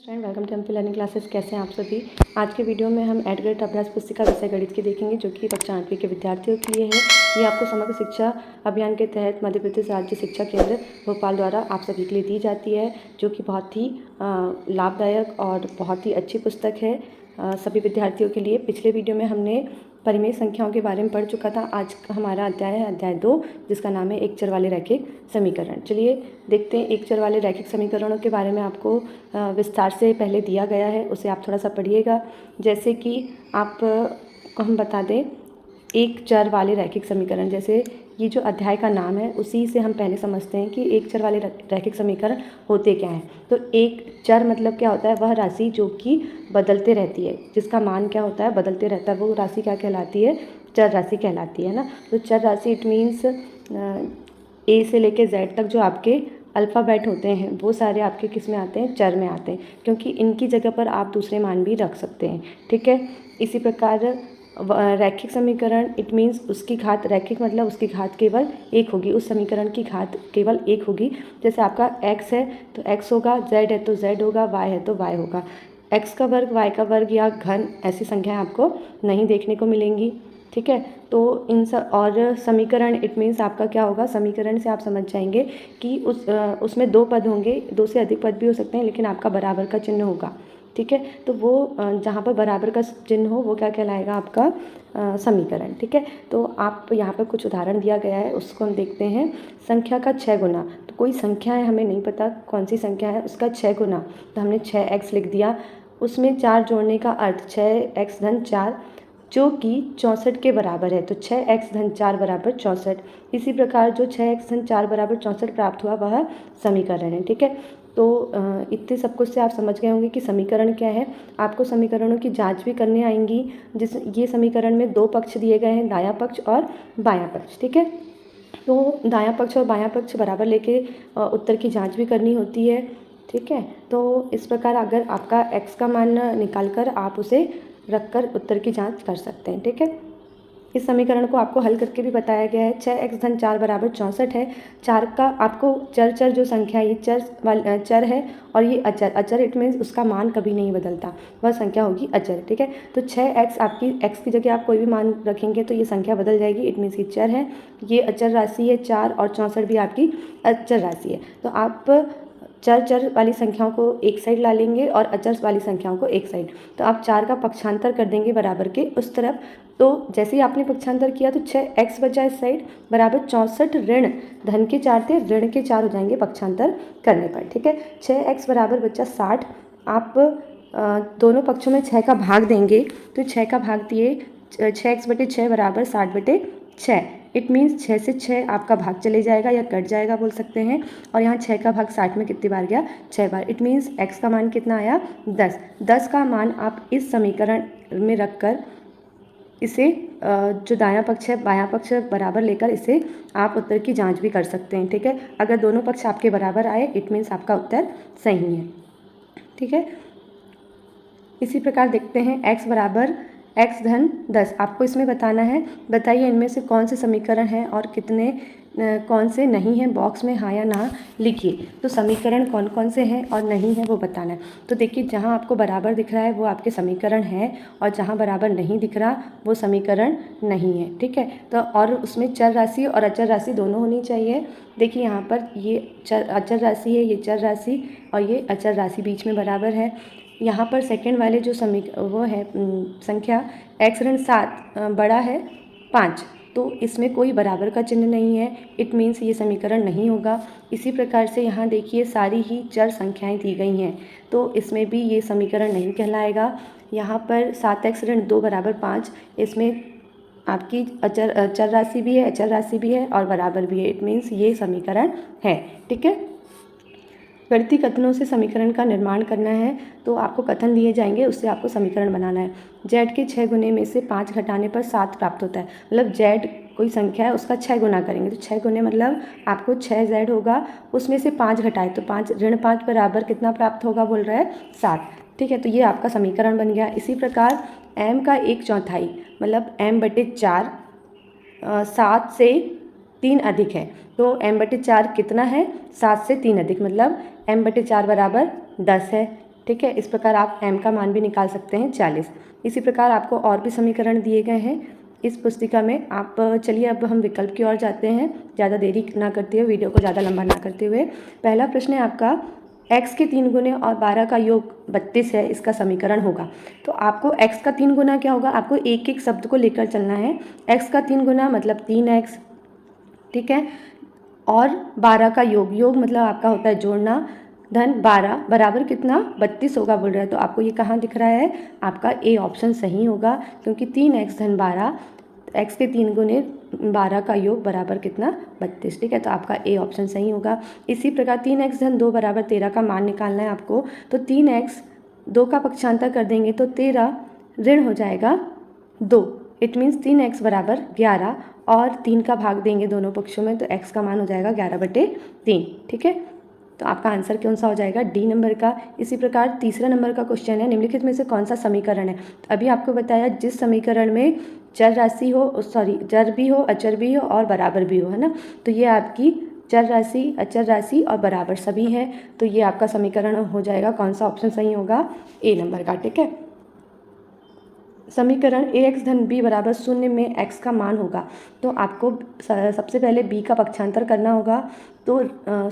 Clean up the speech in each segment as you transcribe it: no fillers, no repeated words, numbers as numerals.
Welcome to MP learning classes. कैसे हैं आप सभी। आज के वीडियो में हम एडग्रेड अभ्यास पुस्तिका विषय गणित की देखेंगे, जो कि कक्षा 8वीं के विद्यार्थियों के लिए है। ये आपको समग्र शिक्षा अभियान के तहत मध्य प्रदेश राज्य शिक्षा केंद्र भोपाल द्वारा आप सभी के लिए दी जाती है, जो कि बहुत ही लाभदायक और बहुत ही अच्छी पुस्तक है सभी विद्यार्थियों के लिए। पिछले वीडियो में हमने परिमेय संख्याओं के बारे में पढ़ चुका था। आज हमारा अध्याय है अध्याय 2, जिसका नाम है एक चर वाले रैखिक समीकरण। चलिए देखते हैं एक चर वाले रैखिक समीकरणों के बारे में। आपको विस्तार से पहले दिया गया है, उसे आप थोड़ा सा पढ़िएगा। जैसे कि आपको हम बता दें एक चर वाले रैखिक समीकरण, जैसे ये जो अध्याय का नाम है उसी से हम पहले समझते हैं कि एक चर वाले रैखिक समीकरण होते क्या हैं। तो एक चर मतलब क्या होता है, वह राशि जो कि बदलते रहती है, जिसका मान क्या होता है, बदलते रहता है, वो राशि क्या कहलाती है, चर राशि कहलाती है ना। तो चर राशि इट मीन्स ए से लेके जेड तक जो आपके अल्फ़ाबेट होते हैं वो सारे आपके किस में आते हैं, चर में आते हैं, क्योंकि इनकी जगह पर आप दूसरे मान भी रख सकते हैं। ठीक है। इसी प्रकार रैखिक समीकरण इट मीन्स उसकी घात, रैखिक मतलब उसकी घात केवल एक होगी, उस समीकरण की घात केवल एक होगी। जैसे आपका x है तो x होगा, z है तो z होगा, y है तो y होगा। x का वर्ग, y का वर्ग या घन, ऐसी संख्याएं आपको नहीं देखने को मिलेंगी। ठीक है। तो इन सब और समीकरण इट मीन्स आपका क्या होगा, समीकरण से आप समझ जाएंगे कि उसमें दो पद होंगे, दो से अधिक पद भी हो सकते हैं, लेकिन आपका बराबर का चिन्ह होगा। ठीक है। तो वो जहाँ पर बराबर का चिन्ह हो वो क्या कहलाएगा, आपका समीकरण। ठीक है। तो आप यहाँ पर कुछ उदाहरण दिया गया है, उसको हम देखते हैं। संख्या का 6 गुना, तो कोई संख्या है, हमें नहीं पता कौन सी संख्या है, उसका 6 गुना, तो हमने 6x लिख दिया। उसमें 4 जोड़ने का अर्थ 6x धन 4, जो कि 64 के बराबर है। तो 6x धन 4 बराबर 64। इसी प्रकार जो 6x धन 4 बराबर 64 प्राप्त हुआ वह समीकरण है। ठीक है। तो इतने सब कुछ से आप समझ गए होंगे कि समीकरण क्या है। आपको समीकरणों की जांच भी करने आएंगी, जिस ये समीकरण में दो पक्ष दिए गए हैं, दायां पक्ष और बायां पक्ष। ठीक है। तो दायां पक्ष और बायां पक्ष बराबर लेके उत्तर की जांच भी करनी होती है। ठीक है। तो इस प्रकार अगर आपका x का मान निकाल कर आप उसे रख कर उत्तर की जांच कर सकते हैं। ठीक है। इस समीकरण को आपको हल करके भी बताया गया है। 6x धन 4 बराबर 64 है। 4 का आपको चर जो संख्या, ये चर है और ये अचर इट मीन्स उसका मान कभी नहीं बदलता, वह संख्या होगी अचर। ठीक है। तो 6x, आपकी x की जगह आप कोई भी मान रखेंगे तो ये संख्या बदल जाएगी, इट मीन्स ये चर है, ये अचर राशि है 4, और 64 भी आपकी अचर राशि है। तो आप चर वाली संख्याओं को एक साइड ला लेंगे और अचर वाली संख्याओं को एक साइड। तो आप 4 का पक्षांतर कर देंगे बराबर के उस तरफ। तो जैसे ही आपने पक्षांतर किया तो 6x बचा इस साइड बराबर 64 ऋण धन के 4 थे, ऋण के 4 हो जाएंगे पक्षांतर करने पर। ठीक है। 6x बराबर बचा 60। आप दोनों पक्षों में 6 का भाग देंगे, तो 6 का भाग दिए 6x बटे 6 बराबर 60 बटे 6। इट मीन्स 6 से 6 आपका भाग चले जाएगा या कट जाएगा बोल सकते हैं। और यहाँ 6 का भाग 60 में कितनी बार गया, 6 बार। इट मीन्स x का मान कितना आया, 10। 10 का मान आप इस समीकरण में रख कर इसे जो दायां पक्ष है बायां पक्ष बराबर लेकर इसे आप उत्तर की जांच भी कर सकते हैं। ठीक है। अगर दोनों पक्ष आपके बराबर आए इट मीन्स आपका उत्तर सही है। ठीक है। इसी प्रकार देखते हैं x बराबर x धन 10। आपको इसमें बताना है, बताइए इनमें से कौन से समीकरण हैं और कितने कौन से नहीं हैं, बॉक्स में हाँ या ना लिखिए। तो समीकरण कौन कौन से हैं और नहीं हैं वो बताना है। तो देखिए जहाँ आपको बराबर दिख रहा है वो आपके समीकरण है, और जहाँ बराबर नहीं दिख रहा वो समीकरण नहीं है। ठीक है। तो और उसमें चर राशि और अचर राशि दोनों होनी चाहिए। देखिए यहाँ पर ये अचर राशि है, ये चर राशि, और ये अचर राशि बीच में बराबर है। यहाँ पर सेकंड वाले जो वो है संख्या x ऋण 7 बड़ा है 5, तो इसमें कोई बराबर का चिन्ह नहीं है, इट मीन्स ये समीकरण नहीं होगा। इसी प्रकार से यहाँ देखिए सारी ही चर संख्याएं दी गई हैं, तो इसमें भी ये समीकरण नहीं कहलाएगा। यहाँ पर 7x ऋण 2 बराबर 5, इसमें आपकी चर राशि भी है, अचर राशि भी है और बराबर भी है, इट मीन्स ये समीकरण है। ठीक है। गणितीय कथनों से समीकरण का निर्माण करना है, तो आपको कथन दिए जाएंगे, उससे आपको समीकरण बनाना है। z के 6 गुने में से 5 घटाने पर 7 प्राप्त होता है। मतलब z कोई संख्या है उसका 6 गुना करेंगे, तो 6 गुने मतलब आपको 6z होगा, उसमें से 5 घटाए तो 5 ऋण 5 बराबर कितना प्राप्त होगा, बोल रहा है 7। ठीक है। तो ये आपका समीकरण बन गया। इसी प्रकार m का 1/4 मतलब m बटे 4 7 से 3 अधिक है। तो m/4 कितना है? 7 से 3 अधिक, मतलब m/4 बराबर 10 है। ठीक है, इस प्रकार आप m का मान भी निकाल सकते हैं 40। इसी प्रकार आपको और भी समीकरण दिए गए हैं इस पुस्तिका में। आप चलिए अब हम विकल्प की ओर जाते हैं, ज़्यादा देरी ना करते हुए, वीडियो को ज़्यादा लंबा ना करते हुए। पहला प्रश्न है आपका, x के 3 गुने और 12 का योग 32 है, इसका समीकरण होगा। तो आपको x का 3 गुना क्या होगा, आपको एक एक शब्द को लेकर चलना है। x का 3 गुना मतलब 3x, ठीक है, और 12 का योग, योग मतलब आपका होता है जोड़ना, धन 12 बराबर कितना 32 होगा बोल रहा है। तो आपको ये कहाँ दिख रहा है, आपका ए ऑप्शन सही होगा, क्योंकि 3x धन 12, x के 3 गुने 12 का योग बराबर कितना 32। ठीक है, तो आपका ए ऑप्शन सही होगा। इसी प्रकार 3x धन 2 बराबर 13 का मान निकालना है आपको। तो 3x 2 का पक्षांतर कर देंगे तो 13 ऋण हो जाएगा 2, इट मीन्स 3x बराबर 11, और 3 का भाग देंगे दोनों पक्षों में तो x का मान हो जाएगा 11/3। ठीक है, तो आपका आंसर कौन सा हो जाएगा, डी नंबर का। इसी प्रकार तीसरा नंबर का क्वेश्चन है, निम्नलिखित में से कौन सा समीकरण है। तो अभी आपको बताया जिस समीकरण में चर राशि हो, चर भी हो, अचर भी हो और बराबर भी हो, है ना। तो ये आपकी चर राशि, अचर राशि और बराबर सभी है। तो ये आपका समीकरण हो जाएगा, कौन सा ऑप्शन सही होगा, ए नंबर का। ठीक है, समीकरण ax धन b बराबर 0 में x का मान होगा। तो आपको सबसे पहले b का पक्षांतर करना होगा। तो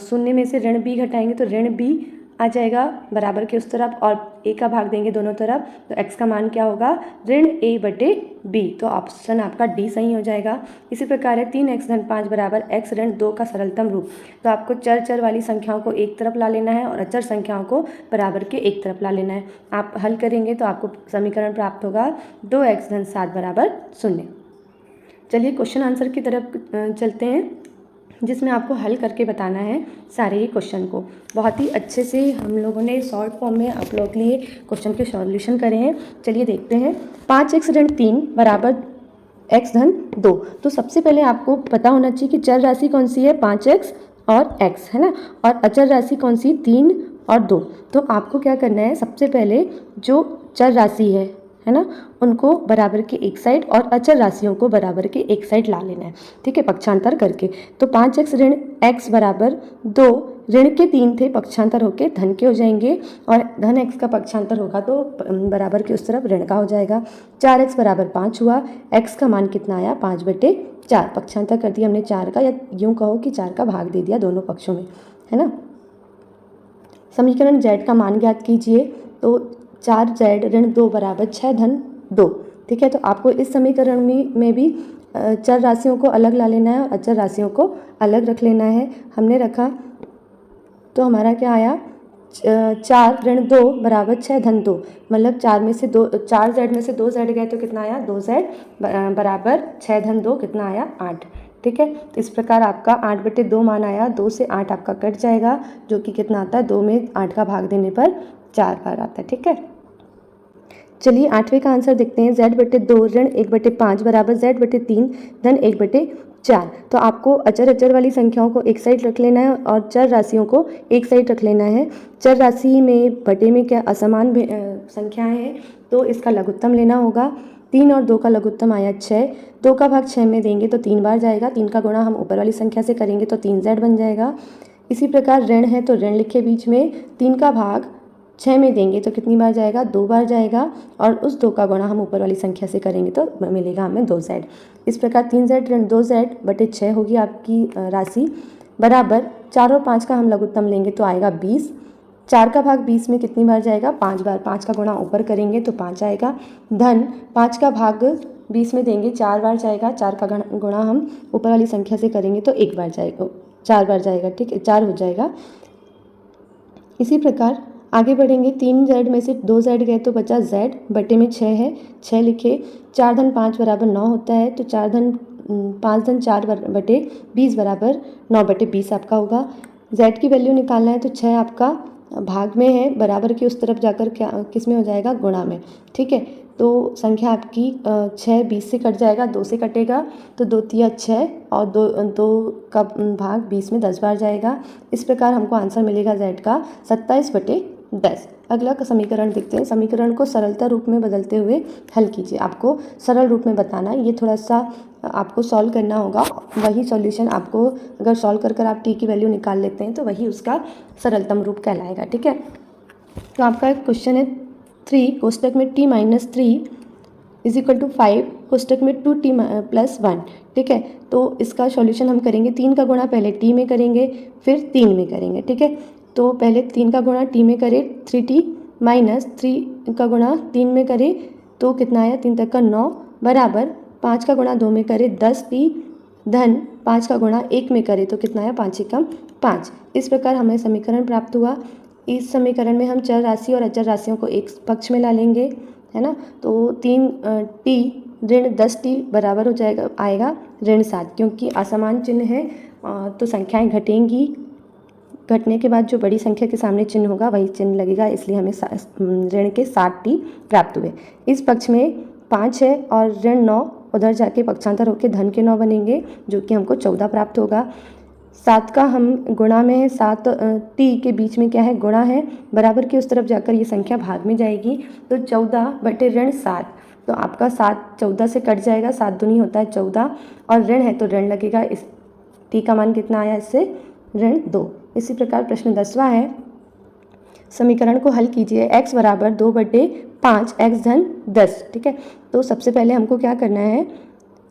0 में से ऋण b घटाएंगे तो ऋण b आ जाएगा बराबर के उस तरफ, और a का भाग देंगे दोनों तरफ, तो x का मान क्या होगा, ऋण a/b। तो ऑप्शन आपका डी सही हो जाएगा। इसी प्रकार है 3x धन 5 बराबर x ऋण 2 का सरलतम रूप। तो आपको चर वाली संख्याओं को एक तरफ ला लेना है और अचर संख्याओं को बराबर के एक तरफ ला लेना है। आप हल करेंगे तो आपको समीकरण प्राप्त होगा 2x धन 7 बराबर 0। चलिए क्वेश्चन आंसर की तरफ चलते हैं, जिसमें आपको हल करके बताना है सारे ही क्वेश्चन को। बहुत ही अच्छे से हम लोगों ने शॉर्ट फॉर्म में आप लोगों के लिए क्वेश्चन के सॉल्यूशन करे हैं। चलिए देखते हैं। 5x ऋण 3 बराबर x धन 2। तो सबसे पहले आपको पता होना चाहिए कि चर राशि कौन सी है, 5x और x, है ना, और अचर राशि कौन सी, 3 और 2। तो आपको क्या करना है, सबसे पहले जो चर राशि है ना, उनको बराबर के एक साइड और अचर राशियों को बराबर के एक साइड ला लेना है। ठीक है, पक्षांतर करके। तो 5x ऋण x बराबर 2, ऋण के 3 थे, पक्षांतर होके धन के हो जाएंगे, और धन x का पक्षांतर होगा तो बराबर के उस तरफ ऋण का हो जाएगा। 4x बराबर 5 हुआ, x का मान कितना आया, 5/4। पक्षांतर कर दिया हमने 4 का, या यूँ कहो कि 4 का भाग दे दिया दोनों पक्षों में, है ना। समीकरण z का मान ज्ञात कीजिए। तो 4z ऋण 2 बराबर 6 धन 2। ठीक है, तो आपको इस समीकरण में भी चर राशियों को अलग ला लेना है और अचर राशियों को अलग रख लेना है। हमने रखा तो हमारा क्या आया, 4 ऋण 2 बराबर 6 धन 2, मतलब 4 में से 2, 4z में से 2z गए तो कितना आया, 2z बराबर 6 धन 2 कितना आया, 8। ठीक है, इस प्रकार आपका 8/2 मान आया। 2 से 8 आपका कट जाएगा, जो कि कितना आता है, 2 में 8 का भाग देने पर 4 बार आता है। ठीक है, चलिए 8वें का आंसर देखते हैं। z/2 ऋण 1/5 बराबर z/3 धन 1/4। तो आपको अचर वाली संख्याओं को एक साइड रख लेना है और चर राशियों को एक साइड रख लेना है। चर राशि में बटे में क्या असमान संख्याएं हैं, तो इसका लघुत्तम लेना होगा। 3 और 2 का लघुत्तम आया 6, 2 का भाग 6 में देंगे तो 3 बार जाएगा, 3 का गुणा हम ऊपर वाली संख्या से करेंगे तो 3z बन जाएगा। इसी प्रकार ऋण है तो ऋण लिखे बीच में, 3 का भाग 6 में देंगे तो कितनी बार जाएगा, 2 बार जाएगा, और उस 2 का गुणा हम ऊपर वाली संख्या से करेंगे तो मिलेगा हमें 2z। इस प्रकार 3z ऋण 2z/6 होगी आपकी राशि, बराबर 4 और 5 का हम लघुत्तम लेंगे तो आएगा 20। 4 का भाग 20 में कितनी बार जाएगा, 5 बार। 5 का गुणा ऊपर करेंगे तो 5 आएगा, धन 5 का भाग 20 में देंगे 4 बार जाएगा, 4 का गुणा हम ऊपर वाली संख्या से करेंगे तो 1 बार जाएगा, 4 बार जाएगा। ठीक है, 4 हो जाएगा। इसी प्रकार आगे बढ़ेंगे। 3z में से 2z गए तो बचा z, बटे में 6 है, 6 लिखे। 4 धन 5 बराबर 9 होता है, तो 5 धन 4 बटे 20 बराबर 9/20 आपका होगा। z की वैल्यू निकालना है तो 6 आपका भाग में है, बराबर के उस तरफ जाकर क्या किस में हो जाएगा, गुणा में। ठीक है, तो संख्या आपकी 6 20 से कट जाएगा, 2 से कटेगा तो 2 तिया 6, और 2 का भाग 20 में 10 बार जाएगा। इस प्रकार हमको आंसर मिलेगा z का 27/10। 10। अगला समीकरण देखते हैं। समीकरण को सरलता रूप में बदलते हुए हल कीजिए। आपको सरल रूप में बताना है, ये थोड़ा सा आपको सॉल्व करना होगा। वही सॉल्यूशन आपको अगर सॉल्व कर आप टी की वैल्यू निकाल लेते हैं तो वही उसका सरलतम रूप कहलाएगा। ठीक है, तो आपका क्वेश्चन है 3 कोष्टक में t - 3 = 5 कोष्टक में 2t + 1। ठीक है, तो इसका सॉल्यूशन हम करेंगे। 3 का गुणा पहले t में करेंगे, फिर 3 में करेंगे। ठीक है, तो पहले 3 का गुणा t में करें, 3t - 3 का गुणा 3 में करें तो कितना आया, 3 तक का 9 बराबर 5 का गुणा 2 में करें 10t धन 5 का गुणा 1 में करें तो कितना आया, 5 एकम 5। इस प्रकार हमें समीकरण प्राप्त हुआ। इस समीकरण में हम चर राशि और अचर राशियों को एक पक्ष में ला लेंगे, है ना। तो 3t ऋण 10t बराबर हो जाएगा, आएगा ऋण 7, क्योंकि असमान चिन्ह है तो संख्याएं घटेंगी। घटने के बाद जो बड़ी संख्या के सामने चिन्ह होगा वही चिन्ह लगेगा, इसलिए हमें ऋण के 7t प्राप्त हुए। इस पक्ष में 5 है और ऋण 9 उधर जाके पक्षांतर होकर धन के 9 बनेंगे, जो कि हमको 14 प्राप्त होगा। 7 का हम गुणा में है, 7 t के बीच में क्या है, गुणा है, बराबर की उस तरफ जाकर ये संख्या भाग में जाएगी तो 14 बटे ऋण 7। तो आपका 7 14 से कट जाएगा, 7 दूनी होता है 14 और ऋण है तो ऋण लगेगा। इस t का मान कितना आया, इससे ऋण 2। इसी प्रकार प्रश्न 10वां है, समीकरण को हल कीजिए। x बराबर 2/5 x धन 10। ठीक है, तो सबसे पहले हमको क्या करना है,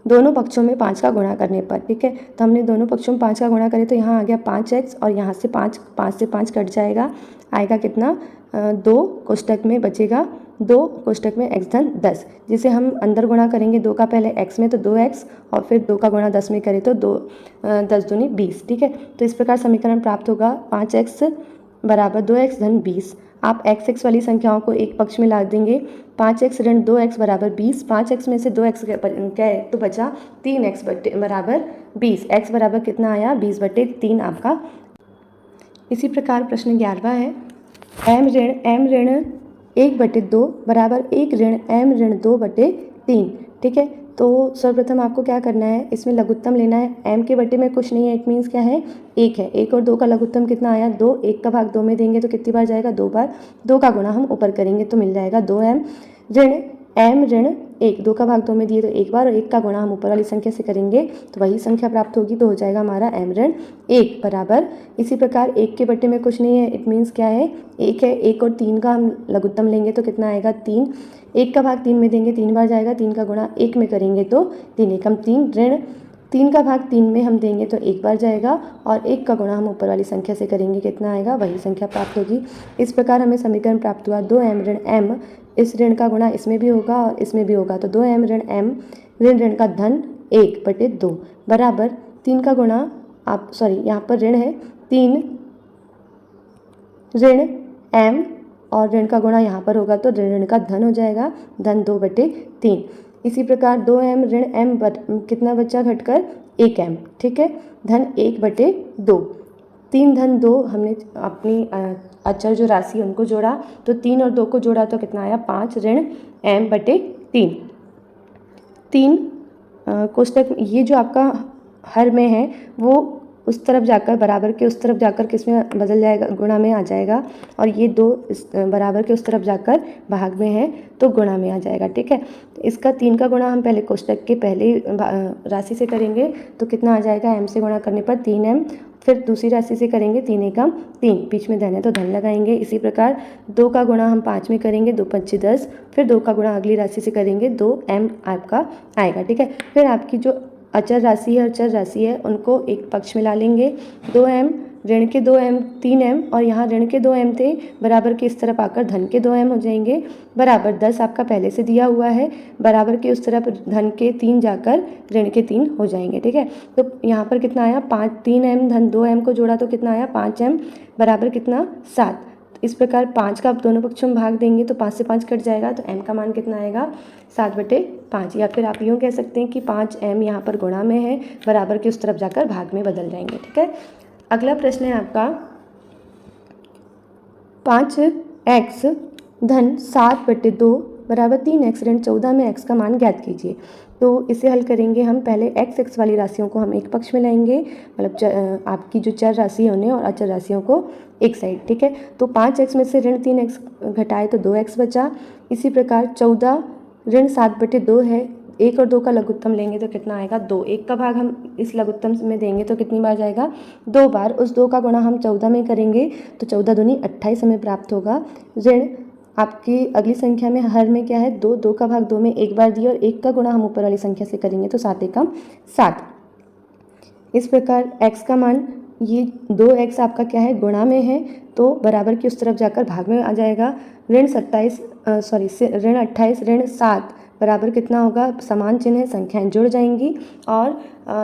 दोनों पक्षों में 5 का गुणा करने पर। ठीक है, तो हमने दोनों पक्षों में 5 का गुणा करे तो यहाँ आ गया 5x और यहाँ से 5 से 5 कट जाएगा, आएगा कितना, 2 कोष्टक में बचेगा 2 कोष्टक में x धन 10, जिसे हम अंदर गुणा करेंगे 2 का पहले x में तो 2x और फिर 2 का गुणा 10 में करें तो 10 दूनी 20। ठीक है, तो इस प्रकार समीकरण प्राप्त होगा 5x बराबर 2x धन 20। आप x वाली संख्याओं को एक पक्ष में ला देंगे, 5x ऋण 2x बराबर 20। 5x में से 2x क्या है तो बचा 3x बराबर 20। x बराबर कितना आया, 20/3 आपका। इसी प्रकार प्रश्न 11वां है, m ऋण 1/2 बराबर 1 ऋण m ऋण 2/3। ठीक है, तो सर्वप्रथम आपको क्या करना है, इसमें लघुत्तम लेना है। m के बटे में कुछ नहीं है, इट मीन्स क्या है, 1 है। 1 और 2 का लघुत्तम कितना आया, 2। 1 का भाग 2 में देंगे तो कितनी बार जाएगा, 2 बार। 2 का गुणा हम ऊपर करेंगे तो मिल जाएगा 2m ऋण m ऋण 1। 2 का भाग 2 में दिए तो 1 बार और 1 का गुणा हम ऊपर वाली संख्या से करेंगे तो वही संख्या प्राप्त होगी, तो हो जाएगा हमारा m ऋण 1 बराबर। इसी प्रकार 1 के बटे में कुछ नहीं है, इट मीन्स क्या है, 1 है। 1 और 3 का हम लघुत्तम लेंगे तो कितना आएगा, 3। 1 का भाग 3 में देंगे 3 बार जाएगा, 3 का गुणा 1 में करेंगे तो 3 एकम 3 ऋण 3 का भाग 3 में हम देंगे तो 1 बार जाएगा और 1 का गुणा हम ऊपर वाली संख्या से करेंगे, कितना आएगा, वही संख्या प्राप्त होगी। इस प्रकार हमें समीकरण प्राप्त हुआ 2m ऋण m, इस ऋण का गुणा इसमें भी होगा और इसमें भी होगा, तो 2m ऋण m ऋण का धन 1/2 बराबर 3 का गुणा, आप सॉरी यहाँ पर ऋण है 3 ऋण m और ऋण का गुणा यहाँ पर होगा तो ऋण का धन हो जाएगा, धन 2/3। इसी प्रकार 2m ऋण m कितना बचा घटकर, 1m। ठीक है, धन 1/2। 3 धन 2 हमने अपनी अचर जो राशि उनको जोड़ा तो 3 और 2 को जोड़ा तो कितना आया, 5 ऋण m/3। 3 कोष्टक ये जो आपका हर में है वो उस तरफ जाकर बराबर के उस तरफ जाकर किस में बदल जाएगा, गुणा में आ जाएगा, और ये 2 इस बराबर के उस तरफ जाकर भाग में है तो गुणा में आ जाएगा। ठीक है, इसका 3 का गुणा हम पहले कोष्टक के पहले राशि से करेंगे तो कितना आ जाएगा, m से गुणा करने पर 3m, फिर दूसरी राशि से करेंगे 3 एकम 3, बीच में धन है तो धन लगाएंगे। इसी प्रकार 2 का गुणा हम 5 में करेंगे, 2 5 10, फिर 2 का गुणा अगली राशि से करेंगे, 2m आपका आएगा। ठीक है, फिर आपकी जो अचर राशि है और चर राशि है उनको एक पक्ष में ला लेंगे। 2m ऋण के 2m 3m और यहाँ ऋण के 2m थे, बराबर के इस तरफ आकर धन के 2m हो जाएंगे, बराबर 10 आपका पहले से दिया हुआ है, बराबर के उस तरफ धन के 3 जाकर ऋण के 3 हो जाएंगे। ठीक है, तो यहाँ पर कितना आया, 3m धन 2m को जोड़ा तो कितना आया, 5m बराबर कितना, 7। इस प्रकार 5 का आप दोनों पक्षों में भाग देंगे तो 5 से 5 कट जाएगा तो m का मान कितना आएगा, 7/5। या फिर आप यूँ कह सकते हैं कि 5m यहाँ पर गुणा में है, बराबर के उस तरफ जाकर भाग में बदल जाएंगे। ठीक है, अगला प्रश्न है आपका 5x धन 7/2 बराबर 3x ऋण 14 में x का मान ज्ञात कीजिए। तो इसे हल करेंगे हम। पहले x वाली राशियों को हम एक पक्ष में लाएंगे, मतलब आपकी जो चर राशि है उन्हें और अचर राशियों को एक साइड, ठीक है। तो 5x में से ऋण 3x घटाए तो 2x बचा। इसी प्रकार 14 ऋण 7/2 है। 1 और 2 का लघुत्तम लेंगे तो कितना आएगा 2। 1 का भाग हम इस लघुत्तम में देंगे तो कितनी बार जाएगा 2 बार। उस 2 का गुणा हम 14 में करेंगे तो 14 दूनी 28 हमें प्राप्त होगा। ऋण आपकी अगली संख्या में हर में क्या है 2, 2 का भाग 2 में एक बार दिया और 1 का गुणा हम ऊपर वाली संख्या से करेंगे तो 7 एकम 7। इस प्रकार x का मान ये 2x आपका क्या है गुणा में है तो बराबर की उस तरफ जाकर भाग में आ जाएगा। ऋण 28 ऋण 7 बराबर कितना होगा, समान चिन्ह है, संख्याएं जुड़ जाएंगी और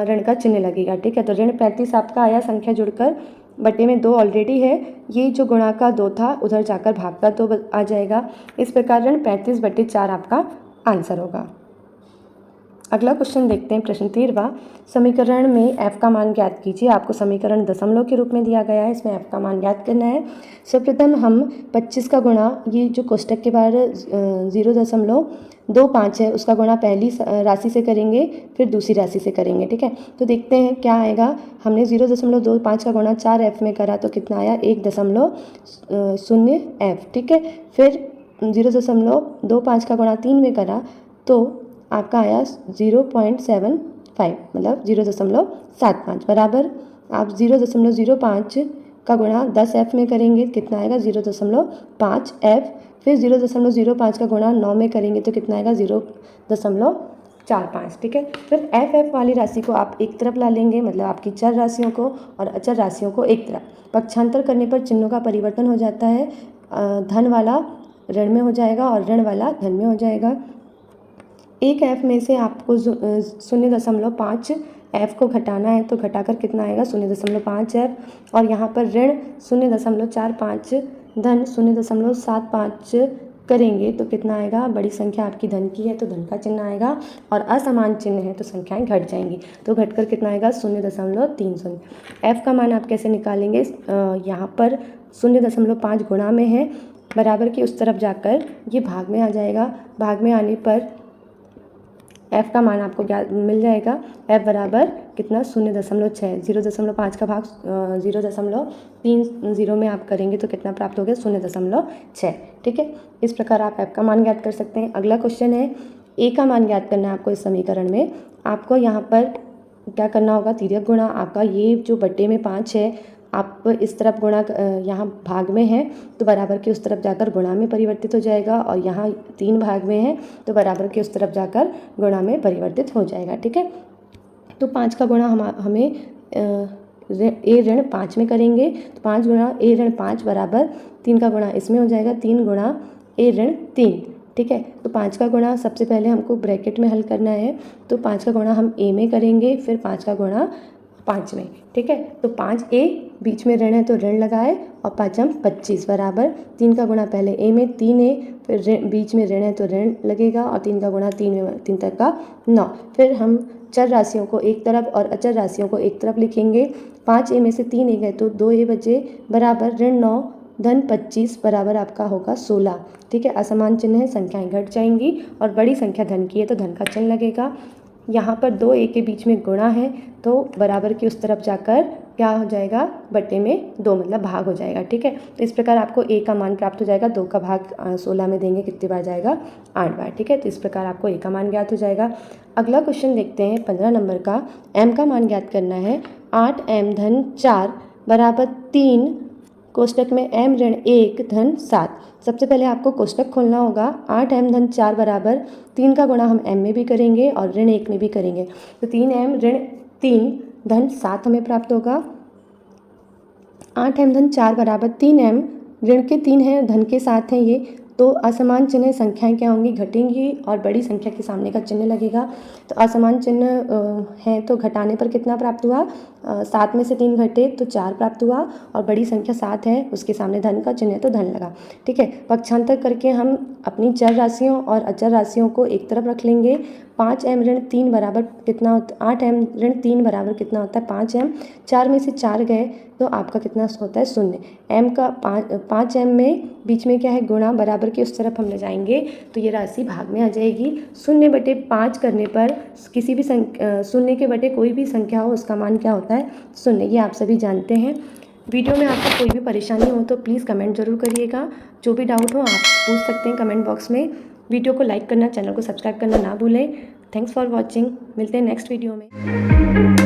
ऋण का चिन्ह लगेगा, ठीक है। तो ऋण 35 आपका आया, संख्या जुड़कर बटे में 2 ऑलरेडी है, ये जो गुणा का 2 था उधर जाकर भाग का 2 आ जाएगा। इस प्रकार ऋण 35/4 आपका आंसर होगा। अगला क्वेश्चन देखते हैं, प्रश्न 13वां। समीकरण में f का मान ज्ञात कीजिए। आपको समीकरण दशमलव के रूप में दिया गया है, इसमें f का मान ज्ञात करना है। सर्वप्रथम हम 25 का गुणा, ये जो कोष्टक के बाहर 0.25 है उसका गुणा पहली राशि से करेंगे, फिर दूसरी राशि से करेंगे, ठीक है। तो देखते हैं क्या आएगा। हमने 0.25 का गुणा 4f में करा तो कितना आया 1.0f, ठीक है। फिर 0.25 का गुणा 3 में करा तो आपका आया 0.75, मतलब 0.75 बराबर। आप 0.05 का गुणा 10f में करेंगे कितना आएगा 0.5f। फिर 0.05 का गुणा 9 में करेंगे तो कितना आएगा 0.45, ठीक है। फिर f वाली राशि को आप एक तरफ ला लेंगे, मतलब आपकी चर राशियों को और अचर राशियों को एक तरफ। पक्षांतर करने पर चिन्हों का परिवर्तन हो जाता है, धन वाला ऋण में हो जाएगा और ऋण वाला धन में हो जाएगा। एक f में से आपको 0.5 f को घटाना है तो घटाकर कितना आएगा 0.5f, और यहाँ पर ऋण 0.45 धन 0.75 करेंगे तो कितना आएगा, बड़ी संख्या आपकी धन की है तो धन का चिन्ह आएगा और असमान चिन्ह है तो संख्याएं घट जाएंगी, तो घटकर कितना आएगा 0.30। f का मान आप कैसे निकालेंगे, यहाँ पर 0.5 गुणा में है, बराबर की उस तरफ जाकर ये भाग में आ जाएगा। भाग में आने पर f का मान आपको क्या मिल जाएगा, f बराबर कितना 0.6। 0.5 का भाग 0.30 में आप करेंगे तो कितना प्राप्त हो गया 0.6, ठीक है। इस प्रकार आप f का मान ज्ञात कर सकते हैं। अगला क्वेश्चन है a का मान ज्ञात करना है आपको। इस समीकरण में आपको यहाँ पर क्या करना होगा, तिर्यक गुणा। आपका ये जो बटे में 5 है आप इस तरफ गुणा, यहाँ भाग में है तो बराबर के उस तरफ जाकर गुणा में परिवर्तित हो जाएगा, और यहाँ 3 भाग में है तो बराबर के उस तरफ जाकर गुणा में परिवर्तित हो जाएगा, ठीक है। तो 5 का गुणा हमें a ऋण 5 में करेंगे तो 5 गुणा a ऋण 5 बराबर 3 का गुणा इसमें हो जाएगा, 3 गुणा a ऋण 3, ठीक है। तो 5 का गुणा सबसे पहले हमको ब्रैकेट में हल करना है, तो 5 का गुणा हम a में करेंगे, फिर 5 का गुणा 5 में, ठीक है। तो 5a बीच में ऋण है तो ऋण लगाए और 5m 25 बराबर 3 का गुणा पहले a में 3a, फिर बीच में ऋण है तो ऋण लगेगा और 3 का गुणा 3 तक का 9। फिर हम चर राशियों को एक तरफ और अचर राशियों को एक तरफ लिखेंगे। 5a में से 3a गए तो 2a बचे बराबर ऋण 9 धन 25 बराबर आपका होगा 16, ठीक है। असमान चिन्ह है, संख्याएं घट जाएंगी और बड़ी संख्या धन की है तो धन का चिन्ह लगेगा। यहाँ पर 2a के बीच में गुणा है तो बराबर की उस तरफ जाकर क्या हो जाएगा, बटे में 2 मतलब भाग हो जाएगा, ठीक है। तो इस प्रकार आपको a का मान प्राप्त हो जाएगा। 2 का भाग 16 में देंगे कितनी बार जाएगा, 8 बार, ठीक है। तो इस प्रकार आपको a का मान ज्ञात हो जाएगा। अगला क्वेश्चन देखते हैं 15 नंबर का। m का मान ज्ञात करना है। 8m धन 4 बराबर 3 कोष्टक में m ऋण 1 धन 7। सबसे पहले आपको कोष्टक खोलना होगा। 8m धन 4 बराबर 3 का गुणा हम m में भी करेंगे और ऋण 1 में भी करेंगे, तो 3m ऋण 3 धन 7 हमें प्राप्त होगा। 8m धन 4 बराबर 3m ऋण के 3 है, धन के 7 हैं ये, तो असमान चिन्ह संख्याएं क्या होंगी, घटेंगी और बड़ी संख्या के सामने का चिन्ह लगेगा। तो असमान चिन्ह है तो घटाने पर कितना प्राप्त हुआ, 7 में से 3 घटे तो 4 प्राप्त हुआ, और बड़ी संख्या 7 है, उसके सामने धन का चिन्ह है तो धन लगा। ठीक है, पक्षांतर करके हम अपनी चर राशियों और अचर राशियों को एक तरफ रख लेंगे। 5m ऋण 3 बराबर कितना होता है? 8m ऋण 3 बराबर कितना होता है? 5m। 4 में से 4 गए तो आपका कितना होता है? 0। m का 5m में बीच में क्या है? गुणा, बराबर के उस तरफ हम ले जाएंगे तो ये राशि भाग में आ जाएगी। 0/5 करने पर किसी भी 0 के बटे कोई भी संख्या हो उसका मान क्या होता है? 0। ये आप सभी जानते हैं। वीडियो में आपको कोई भी परेशानी हो तो प्लीज़ कमेंट ज़रूर करिएगा। जो भी डाउट हो आप पूछ सकते हैं कमेंट बॉक्स में। वीडियो को लाइक करना, चैनल को सब्सक्राइब करना ना भूलें। Thanks for watching. मिलते हैं नेक्स्ट वीडियो में।